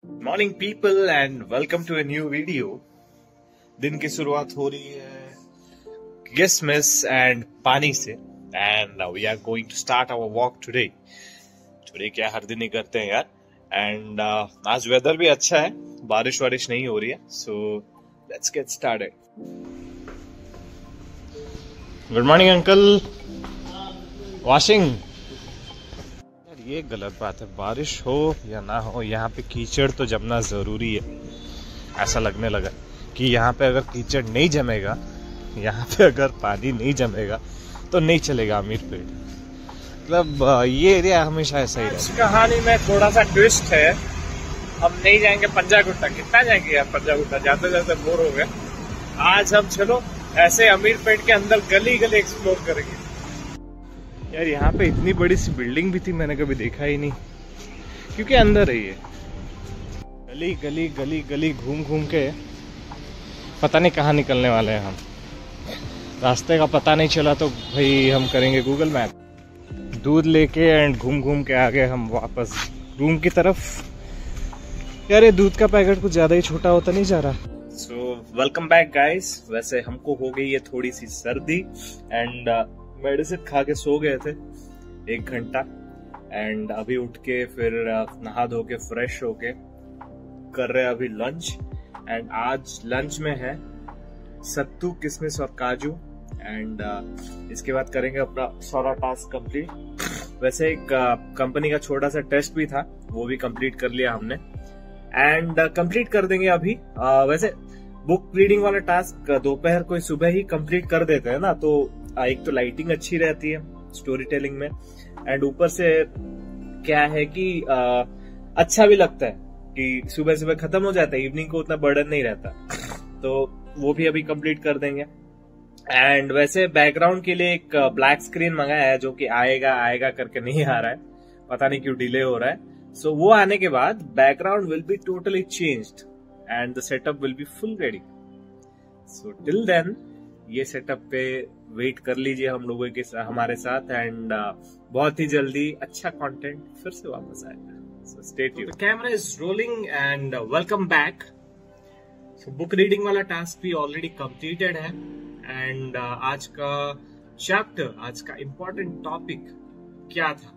Morning people and welcome to a new video. दिन की शुरुआत हो रही है किसमिस एंड पानी से and we are going to start our walk today. क्या हर दिन ही करते हैं यार। एंड आज वेदर भी अच्छा है, बारिश वारिश नहीं हो रही है, so let's get started. Good morning uncle. Washing ये गलत बात है, बारिश हो या ना हो यहाँ पे कीचड़ तो जमना जरूरी है। ऐसा लगने लगा कि यहाँ पे अगर कीचड़ नहीं जमेगा, यहाँ पे अगर पानी नहीं जमेगा तो नहीं चलेगा अमीरपेट। मतलब ये एरिया हमेशा ऐसा ही रहता है। कहानी में थोड़ा सा ट्विस्ट है। हम नहीं जाएंगे पंजागुट्टा, कितना जाएंगे यार पंजागुट्टा, जाते जाते बोर हो गए। आज हम चलो ऐसे अमीरपेट के अंदर गली गली एक्सप्लोर करेंगे। यार यहाँ पे इतनी बड़ी सी बिल्डिंग भी थी, मैंने कभी देखा ही नहीं, क्योंकि अंदर है ये। गली गली गली गली घूम घूम के पता नहीं कहाँ निकलने वाले हैं हम। रास्ते का पता नहीं चला तो भाई हम करेंगे गूगल मैप। दूध लेके एंड घूम घूम के आगे हम वापस रूम की तरफ। यार ये दूध का पैकेट कुछ ज्यादा ही छोटा होता नहीं जा रहा। So welcome back guys. वैसे हमको हो गई है थोड़ी सी सर्दी एंड मेडिसिन खा के सो गए थे 1 घंटा एंड अभी उठ के फिर नहा धो के फ्रेश होके कर रहे अभी लंच। एंड आज लंच में है सत्तू, किशमिश और काजू एंड इसके बाद करेंगे अपना सारा टास्क कंप्लीट। वैसे एक कंपनी का छोटा सा टेस्ट भी था, वो भी कंप्लीट कर लिया हमने एंड कंप्लीट कर देंगे अभी। वैसे बुक रीडिंग वाला टास्क दोपहर को सुबह ही कंप्लीट कर देते हैं ना, तो एक तो लाइटिंग अच्छी रहती है स्टोरी टेलिंग में एंड ऊपर से क्या है कि अच्छा भी लगता है कि सुबह सुबह खत्म हो जाता है, इवनिंग को उतना बर्डन नहीं रहता। तो वो भी अभी कंप्लीट कर देंगे। एंड वैसे बैकग्राउंड के लिए एक ब्लैक स्क्रीन मंगाया है जो कि आएगा आएगा करके नहीं आ रहा है, पता नहीं क्यों डिले हो रहा है। सो वो आने के बाद background will be totally changed and the setup will be full ready. So till then ये सेटअप पे वेट कर लीजिए हम लोगों के हमारे साथ एंड बहुत ही जल्दी अच्छा कंटेंट फिर से वापस आएगा। So stay tuned. Camera is rolling and welcome back. So book reading वाला टास्क भी ऑलरेडी कंप्लीटेड है एंड आज का चैप्टर, आज का इम्पोर्टेंट टॉपिक क्या था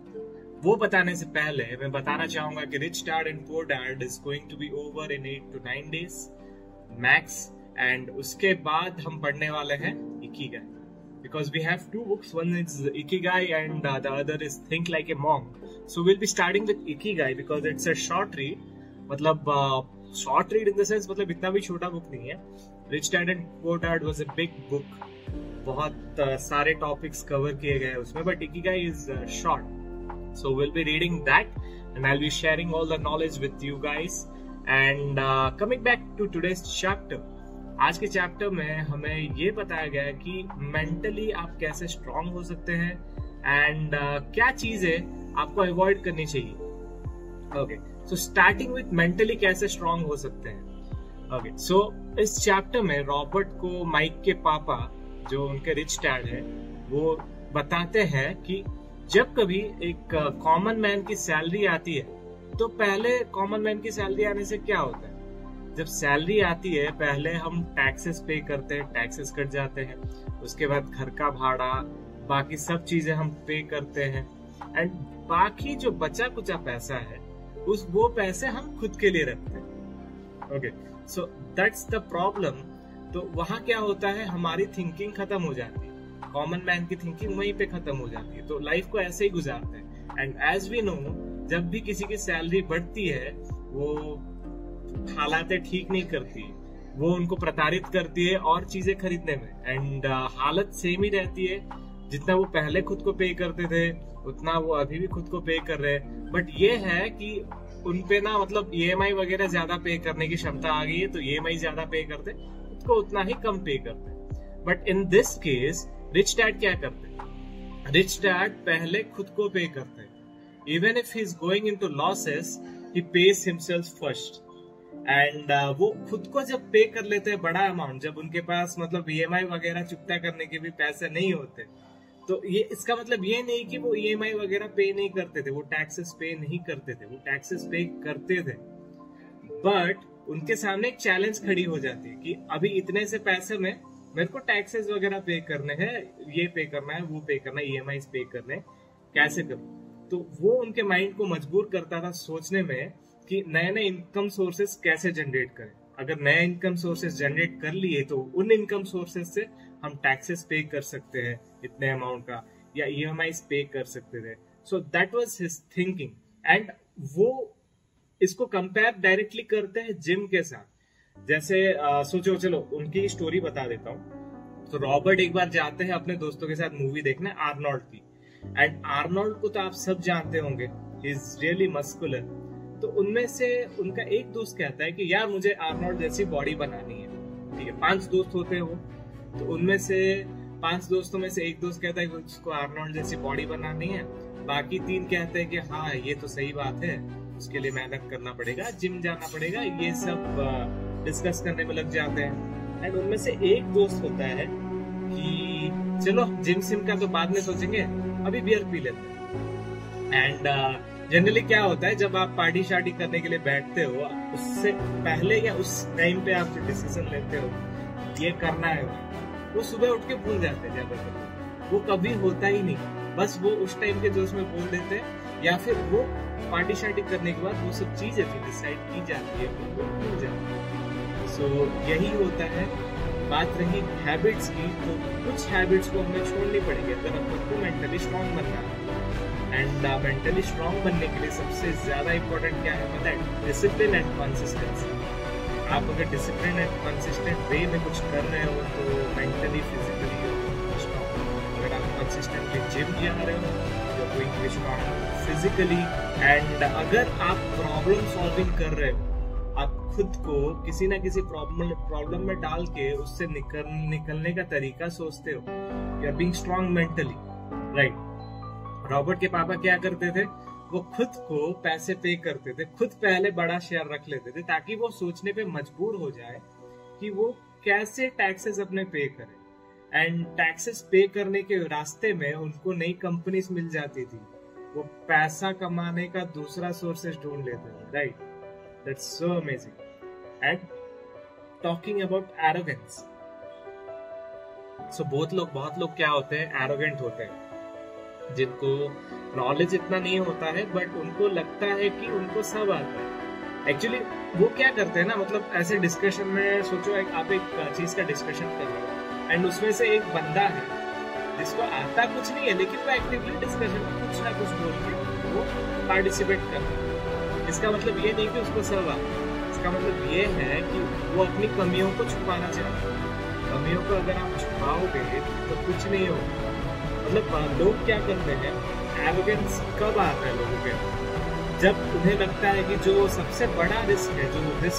वो बताने से पहले मैं बताना चाहूंगा कि Rich Dad and Poor Dad is going to be over in 8 to 9 days max and उसके बाद हम पढ़ने वाले हैं Ikigai, because we have 2 books, one is Ikigai and the other is Think Like a Monk. So we'll be starting with Ikigai because it's a short read. मतलब short read in the sense मतलब इतना भी छोटा book नहीं है। Rich Dad and Poor Dad was a big book, बहुत सारे topics cover किए गए उसमें, but Ikigai is short. So we'll be reading that and I'll be sharing all the knowledge with you guys. And coming back to today's chapter, आज के chapter में हमें ये बताया गया है कि मेंटली आप कैसे स्ट्रांग हो सकते हैं एंड क्या चीजें आपको अवॉइड करनी चाहिए। Okay, so starting with mentally कैसे स्ट्रांग हो सकते हैं। ओके, सो इस चैप्टर में रॉबर्ट को माइक के पापा जो उनके रिच डैड है वो बताते हैं कि जब कभी एक कॉमन मैन की सैलरी आती है तो पहले कॉमन मैन की सैलरी आने से क्या होता है, जब सैलरी आती है पहले हम टैक्सेस पे करते हैं, टैक्सेस कट जाते हैं, उसके बाद घर का भाड़ा बाकी सब चीजें हम पे करते हैं एंड बाकी जो बचा कुचा पैसा है वो पैसे हम खुद के लिए रखते हैं। Okay, so that's the problem. तो वहां क्या होता है, हमारी थिंकिंग खत्म हो जाती है, कॉमन मैन की थिंकिंग वहीं पे खत्म हो जाती है, तो लाइफ को ऐसे ही गुजारते हैं। एंड एज वी नो, जब भी किसी की सैलरी बढ़ती है वो हालातें ठीक नहीं करती, वो उनको प्रताड़ित करती है और चीजें खरीदने में एंड हालत सेम ही रहती है। जितना वो पहले खुद को पे करते थे उतना वो अभी भी खुद को पे कर रहे हैं, बट ये है कि उनपे ना मतलब EMI वगैरह ज्यादा पे करने की क्षमता आ गई है, तो EMI ज्यादा पे करते, खुद को उतना ही कम पे करते। But in this case rich dad क्या करते, रिच डैड पहले खुद को पे करते, even if he is going into losses he page himself first and वो खुद को जब पे कर लेते हैं बड़ा अमाउंट, जब उनके पास मतलब EMI वगैरह चुकता करने के भी पैसे नहीं होते, तो ये इसका मतलब ये नहीं कि वो EMI वगैरह पे नहीं करते थे, वो टैक्सेस पे नहीं करते थे, वो टैक्सेस पे करते थे। बट उनके सामने एक चैलेंज खड़ी हो जाती है कि अभी इतने से पैसे में मेरे को टैक्सेस वगैरह पे करने हैं, ये पे करना है, वो पे करना है, EMIs पे करने, कैसे करूं। तो वो उनके माइंड को मजबूर करता था सोचने में कि नए नए इनकम सोर्सेस कैसे जनरेट करें। अगर नए इनकम सोर्सेस जनरेट कर लिए तो उन इनकम सोर्सेस से हम टैक्सेस पे कर सकते हैं इतने अमाउंट का, या EMIs पे कर सकते थे। सो that was his thinking. And वो इसको कंपेयर डायरेक्टली करते हैं जिम के साथ। जैसे सोचो, चलो उनकी स्टोरी बता देता हूँ। तो रॉबर्ट एक बार जाते हैं अपने दोस्तों के साथ मूवी देखने आर्नोल्ड की। एंड आर्नोल्ड को तो आप सब जानते होंगे, ही इज रियली मस्कुलर। तो उनमें से उनका एक दोस्त कहता है कि यार मुझे आर्नोल्ड जैसी बॉडी बनानी है। ठीक है, 5 दोस्त होते हैं वो। तो उनमें से 5 दोस्तों में से एक दोस्त कहता है कि उसको आर्नोल्ड जैसी बॉडी बनानी है। बाकी 3 कहते हैं कि हाँ ये तो सही बात है, उसके लिए मेहनत करना पड़ेगा, जिम जाना पड़ेगा, ये सब डिस्कस करने में लग जाते हैं। एंड उनमें से एक दोस्त होता है कि चलो जिम सिम का तो बाद में सोचेंगे, अभी बियर पी लेते हैं। एंड जनरली क्या होता है, जब आप पार्टी शार्टी करने के लिए बैठते हो, उससे पहले या उस टाइम पे आप डिसीजन लेते हो ये करना है, वो सुबह उठ के भूल जाते हैं ज्यादातर। वो कभी होता ही नहीं, बस वो उस टाइम के जोश में बोल देते हैं, या फिर वो पार्टी शार्टी करने के बाद वो सब चीजें जो डिसाइड की जाती है वो भूल जाती है। सो यही होता है। बात रही हैबिट्स की, तो कुछ हैबिट्स को हमें छोड़नी पड़ेगी अगर आपको मेंटली स्ट्रांग बनना है। एंड मेंटली स्ट्रांग बनने के लिए सबसे ज्यादा इंपॉर्टेंट क्या है पता है? Discipline and consistency. आप अगर डिसिप्लिन एंड कंसिस्टेंट वे में कुछ कर रहे हो तो मेंटली फिजिकली स्ट्रांग। अगर आप कंसिस्टेंटली जिम जा रहे हो तो गोइंग स्ट्रांग फिजिकली। एंड अगर आप प्रॉब्लम सॉल्विंग कर रहे हो, आप खुद को किसी ना किसी प्रॉब्लम में डाल के उससे निकलने का तरीका सोचते हो, you are being strong mentally, right. Robert के पापा क्या करते थे, वो खुद को पैसे पे करते थे, खुद पहले बड़ा शेयर रख लेते थे ताकि वो सोचने पे मजबूर हो जाए कि वो कैसे टैक्सेस अपने पे करे। एंड टैक्सेस पे करने के रास्ते में उनको नई कंपनीज मिल जाती थी, वो पैसा कमाने का दूसरा सोर्सेस ढूंढ लेते थे, right. That's so amazing. And talking about arrogance. So बहुत लोग क्या होते हैं, arrogant होते हैं, जिनको नॉलेज इतना नहीं होता है बट उनको लगता है कि उनको सब आता है। एक्चुअली वो क्या करते हैं ना, मतलब ऐसे डिस्कशन में सोचो आप एक चीज का डिस्कशन कर रहे हो एंड उसमें से एक बंदा है जिसको आता कुछ नहीं है लेकिन वो एक्टिवली डिस्कशन में कुछ ना कुछ बोल के वो पार्टिसिपेट करता है। इसका मतलब ये नहीं कि उसको सब आता, इसका मतलब ये है कि वो अपनी कमियों को छुपाना चाहता है। कमियों को अगर आप छुपाओगे तो कुछ नहीं होगा। मतलब लोग क्या करते हैं, एरोगेंस कब आता है लोगों के, जब उन्हें लगता है कि जो सबसे बड़ा रिस्क है,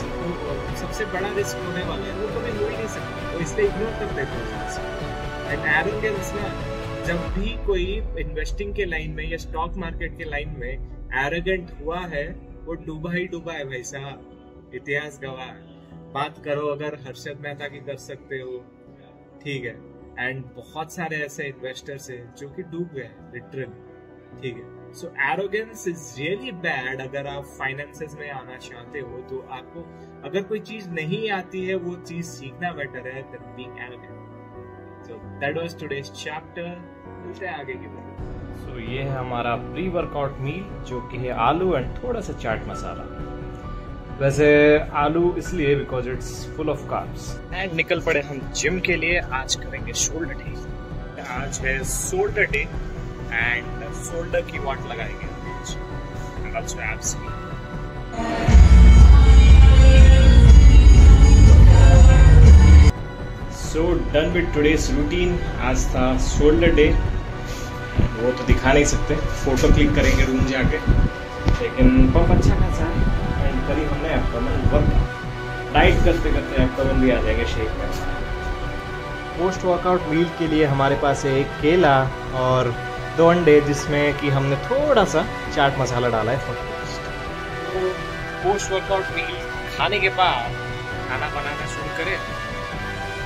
सबसे बड़ा रिस्क होने वाला है वो कभी हो ही नहीं सकता, तो इसलिए इग्नोर कर देते हैं। एंड एरोगेंस ना, जब भी कोई इन्वेस्टिंग के लाइन में या स्टॉक मार्केट के लाइन में एरोगेंट हुआ है, वो डूबा ही डूबा है भाई साहब, इतिहास गवाह है। बात करो अगर हर्षद मेहता की कर सकते हो, ठीक है। एंड बहुत सारे ऐसे इन्वेस्टर्स हैं जो कि डूब गए लिटरली, ठीक है। सो एरोगेंस इज रियली बैड। अगर आप फाइनेंसेस में आना चाहते हो तो आपको अगर कोई चीज नहीं आती है वो चीज सीखना बेटर है then being arrogant. So that was today's chapter. मिलते हैं आगे की बात। तो ये है हमारा प्री वर्कआउट मील, जो कि है आलू एंड थोड़ा सा चाट मसाला। वैसे आलू इसलिए because it's full of carbs. And निकल पड़े हम जिम के लिए। आज करेंगे शोल्डर डे। आज है शोल्डर डे एंड शोल्डर की वाट लगाएंगे एंड आल्सो एब्स की। So done with today's routine. आज था शोल्डर डे, वो तो दिखा नहीं सकते, फोटो क्लिक करेंगे रूम जाके, लेकिन बहुत अच्छा खासा है। एंड करी हमने एब्डोमेन वर्क, डाइट करते करते एब्डोमेन भी आ जाएंगे शेप में। पोस्ट वर्कआउट मील के लिए हमारे पास है एक केला और 2 अंडे, जिसमें कि हमने थोड़ा सा चाट मसाला डाला है फॉर टेस्ट। तो पोस्ट वर्कआउट मील खाने के बाद खाना बनाना शुरू करें।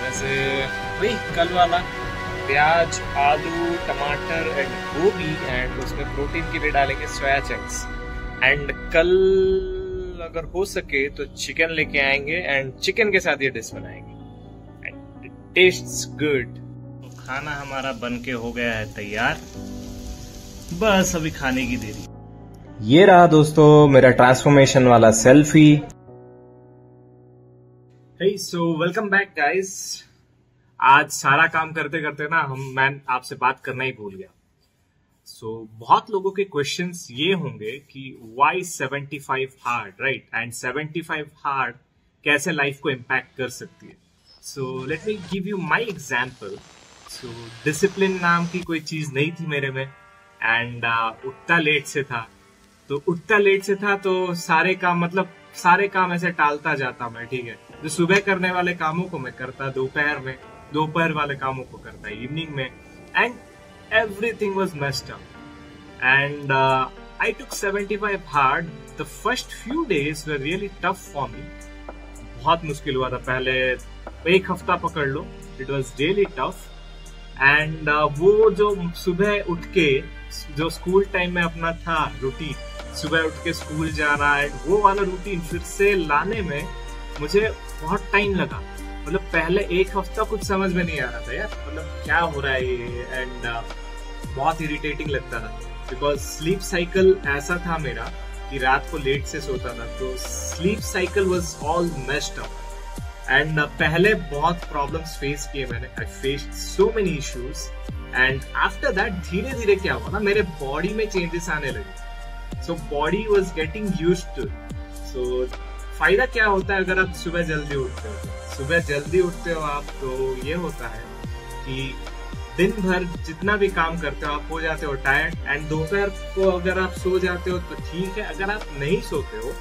वैसे वही कल वाला प्याज, आलू, टमाटर एंड गोभी, एंड उसमें प्रोटीन के लिए डालेंगे सोया चंक्स। एंड कल अगर हो सके तो चिकन लेके आएंगे एंड चिकन के साथ ये डिश बनाएंगे एंड इट टेस्ट्स गुड। तो खाना हमारा बन के हो गया है तैयार, बस अभी खाने की देरी। ये रहा दोस्तों मेरा ट्रांसफॉर्मेशन वाला सेल्फी। हे सो वेलकम बैक गाइस। आज सारा काम करते करते ना मैं आपसे बात करना ही भूल गया। बहुत लोगों के क्वेश्चंस ये होंगे कि why 75 hard, right? And 75 hard कैसे लाइफ को इम्पैक्ट कर सकती है। So let me give you my example. So discipline नाम की कोई चीज नहीं थी मेरे में एंड उठता लेट से था तो सारे काम ऐसे टालता जाता मैं, ठीक है। जो सुबह करने वाले कामों को मैं करता दोपहर में, दोपहर वाले कामों को करता इवनिंग में, and everything was messed up and I took 75 hard. The first few days were really tough for me. बहुत मुश्किल हुआ था। पहले एक हफ्ता पकड़ लो, it was really tough and वो जो सुबह उठ के जो स्कूल टाइम में अपना था रूटीन, सुबह उठ के स्कूल जाना है, वो वाला रूटीन फिर से लाने में मुझे बहुत टाइम लगा। मतलब पहले एक हफ्ता कुछ समझ में नहीं आ रहा था यार, मतलब क्या हो रहा है ये, एंड बहुत इरिटेटिंग लगता था बिकॉज स्लीप साइकिल ऐसा था मेरा कि रात को लेट से सोता था, तो sleep cycle was all messed up and पहले बहुत प्रॉब्लम्स फेस किए मैंने। I faced so many issues and after that धीरे धीरे क्या हुआ ना, मेरे बॉडी में चेंजेस आने लगे। So body was getting used to. So फायदा क्या होता है अगर आप सुबह जल्दी उठते हो आप, तो ये होता है कि दिन भर जितना भी काम करते हो आप हो जाते हो टायर्ड, एंड दोपहर को अगर आप सो जाते हो तो ठीक है, अगर आप नहीं सोते हो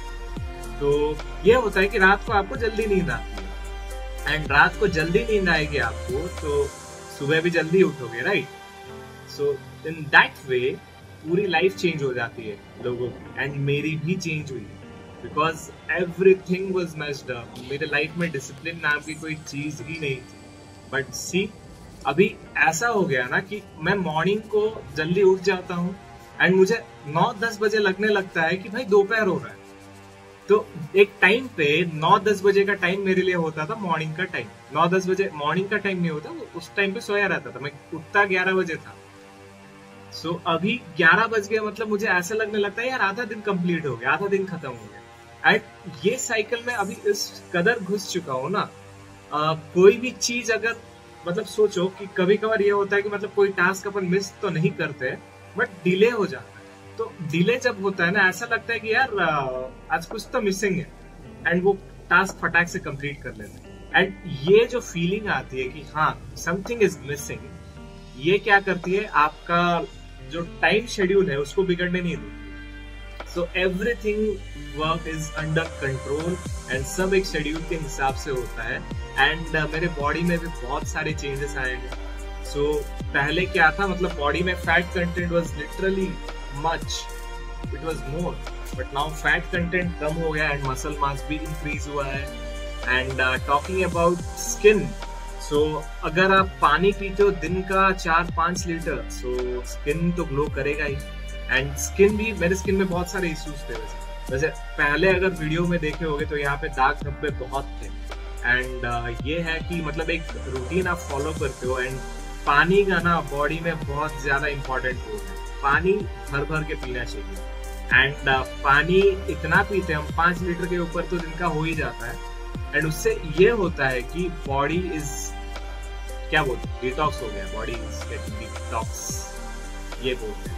तो ये होता है कि रात को आपको जल्दी नींद आती है एंड रात को जल्दी नींद आएगी आपको तो सुबह भी जल्दी उठोगे, right? So in that way पूरी लाइफ चेंज हो जाती है लोगों की, एंड मेरी भी चेंज हुई because everything was messed up. मेरे लाइफ में डिसिप्लिन नाम की कोई चीज ही नहीं थी। बट सी अभी ऐसा हो गया ना कि मैं मॉर्निंग को जल्दी उठ जाता हूँ एंड मुझे 9-10 बजे लगने लगता है कि भाई दोपहर हो रहा है। तो एक टाइम पे 9-10 बजे का टाइम मेरे लिए होता था मॉर्निंग का टाइम। 9-10 बजे मॉर्निंग का टाइम नहीं होता, उस टाइम पे सोया रहता था मैं, उठता 11 बजे था। सो अभी 11 बज गए, मतलब मुझे ऐसा लगने लगता है यार आधा दिन कंप्लीट हो गया, आधा दिन खत्म हो गया। एंड ये साइकिल में अभी इस कदर घुस चुका हूं ना, कोई भी चीज अगर मतलब सोचो कि कभी कभार ये होता है कि मतलब कोई टास्क अपन मिस तो नहीं करते बट डिले हो जाता है। तो डिले जब होता है ना, ऐसा लगता है कि यार आज कुछ तो मिसिंग है, एंड वो टास्क फटाक से कंप्लीट कर लेते हैं। एंड ये जो फीलिंग आती है कि हाँ समथिंग इज मिसिंग, ये क्या करती है, आपका जो टाइम शेड्यूल है उसको बिगड़ने नहीं देती। So everything work is under control and सब एक शेड्यूल के हिसाब से होता है एंड मेरे बॉडी में भी बहुत सारे चेंजेस आए हैं। So पहले क्या था, मतलब बॉडी में fat content was literally much, it was more, but now fat content कम हो गया एंड मसल मास भी इंक्रीज हुआ है। And talking about skin, so अगर आप पानी पीते हो दिन का 4-5 लीटर, सो स्किन तो ग्लो करेगा ही। एंड स्किन भी, मेरे स्किन में बहुत सारे इश्यूज थे वैसे पहले अगर वीडियो में देखे होगे तो यहाँ पे दाग धब्बे बहुत थे। एंड ये है कि मतलब एक रूटीन आप फॉलो करते हो एंड पानी का ना बॉडी में बहुत ज्यादा इंपॉर्टेंट रोल है। पानी भर भर के पीना चाहिए एंड पानी इतना पीते हैं हम, 5 लीटर के ऊपर तो दिन का हो ही जाता है। एंड उससे ये होता है कि बॉडी इज क्या बोलते हैं, डिटॉक्स हो गया, बॉडी इज गेटिंग डिटॉक्स ये बोलते हैं।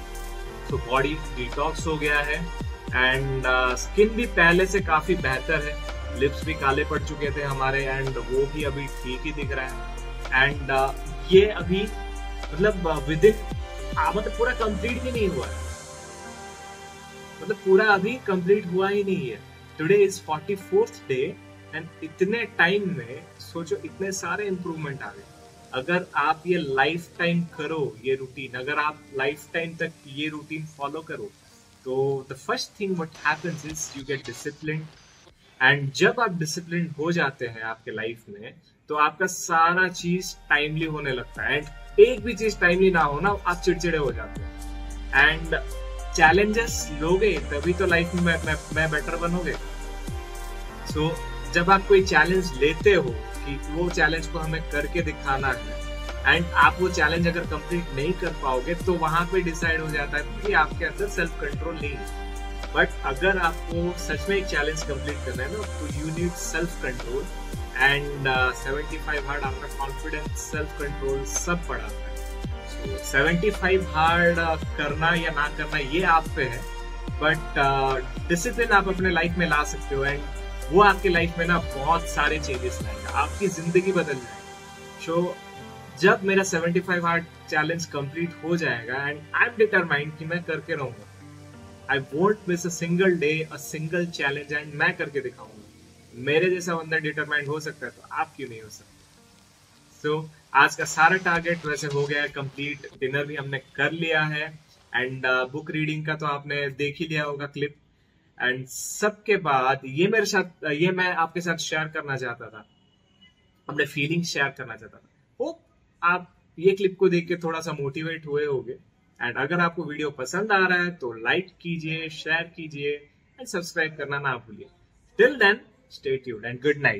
तो बॉडी डिटॉक्स हो गया है एंड स्किन भी पहले से काफी बेहतर है। लिप्स भी काले पड़ चुके थे हमारे एंड वो भी अभी ठीक ही दिख रहा है। एंड ये अभी मतलब विद इन मतलब पूरा कंप्लीट ही नहीं हुआ है, मतलब पूरा अभी कंप्लीट हुआ ही नहीं है। Today is 44th day and इतने टाइम में सोचो इतने सारे इंप्रूवमेंट आ गए। अगर आप ये लाइफ टाइम करो ये रूटीन, अगर आप लाइफ टाइम तक ये रूटीन फॉलो करो तो the first thing what happens is you get discipline. And जब आप डिसिप्लिन हो जाते हैं आपके लाइफ में तो आपका सारा चीज टाइमली होने लगता है। एंड एक भी चीज टाइमली ना हो ना, आप चिड़चिड़े हो जाते हैं। एंड चैलेंजेस लोगे तभी तो लाइफ में बेटर बनोगे। सो जब आप कोई चैलेंज लेते हो कि वो चैलेंज को हमें करके दिखाना है एंड आप वो चैलेंज अगर कंप्लीट नहीं कर पाओगे तो वहां पे डिसाइड हो जाता है कि आपके अंदर सेल्फ कंट्रोल नहीं है। बट अगर आपको सच में एक चैलेंज कंप्लीट करना है ना तो you need self control and 75 hard आपका कॉन्फिडेंस, सेल्फ कंट्रोल सब बढ़ाता है। 75 हार्ड करना या ना करना ये आप पे है, बट डिसिप्लिन आप अपने लाइफ में ला सकते हो एंड वो आपकी लाइफ में ना बहुत सारे चेंजेस लाएगा, आपकी जिंदगी बदल जाएगी। सो जब मेरा 75 हार्ड चैलेंज कंप्लीट हो जाएगा एंड आई एम डिटरमाइंड कि मैं करके रहूंगा, I won't miss a single day, a single challenge and मैं करके दिखाऊंगा। मेरे जैसा बंदा डिटरमाइंड हो सकता है तो आप क्यों नहीं हो सकते। सो आज का सारा टारगेट वैसे हो गया है कंप्लीट, डिनर भी हमने कर लिया है एंड बुक रीडिंग का तो आपने देख ही लिया होगा क्लिप। एंड सबके बाद ये मैं आपके साथ शेयर करना चाहता था, अपने फीलिंग्स शेयर करना चाहता था। होप आप ये क्लिप को देख के थोड़ा सा मोटिवेट हुए होंगे एंड अगर आपको वीडियो पसंद आ रहा है तो लाइक कीजिए, शेयर कीजिए एंड सब्सक्राइब करना ना भूलिए। Till then stay tuned and good night.